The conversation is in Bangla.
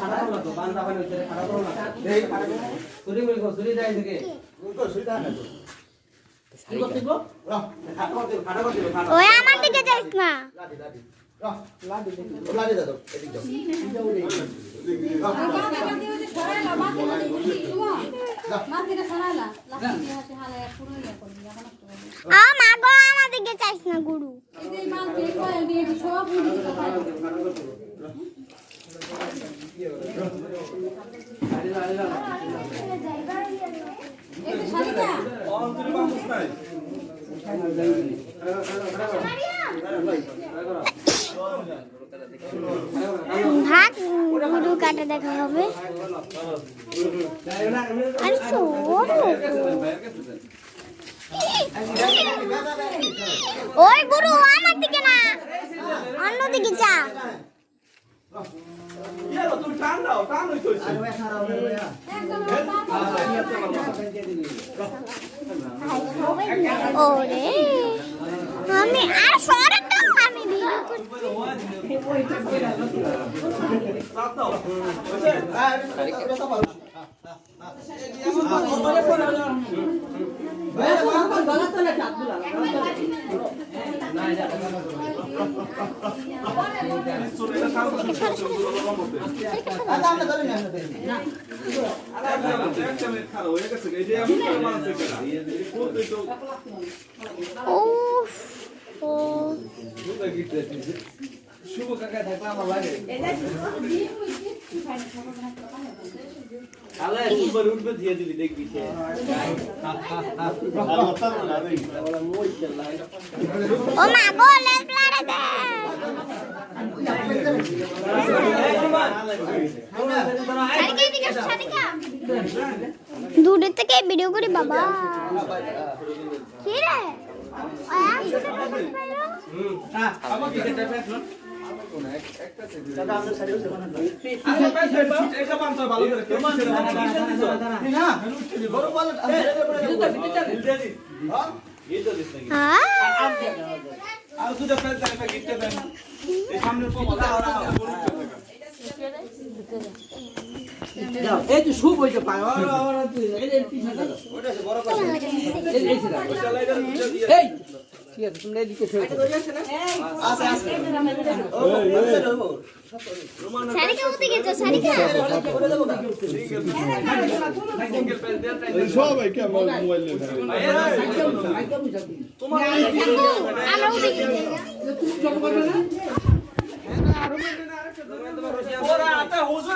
খাড়া করো না তো বান্দা বানি হচ্ছে খাড়া করো না দেই খাড়া করো চুরি করে চুরি যায় থেকে কই চুরি দাও না তো কি করতে গো খাড়া করতে ওই আমার দিকে যাস না লাডি লাডি দাও এদিক দাও মা গো আমার দিকে যাস না গুরু ভাত গুরু কাটা দেখা হবে আর ওই গুরু আমার দিকে না অন্য দিকে যা তুমি টান দাও টান হইতো ওরে আমি আর সরে তো আমি ভিডিও শুভ কাকা থাকলে আমার লাগে আলে সুপার উঠবে দিয়ে দিবি দেখবি সে ও মা গো লেপলারে দে দূরে থেকে ভিডিও করি বাবা কি রে এই তো শুভ হইতে পায় এই ঠিক আছে তুমি এদিকে সারিকা উঠে গেছে সারিকা সবাই কি আমার মোবাইল নিয়ে আমরা উঠে গেছি ওরা আটা হুজুর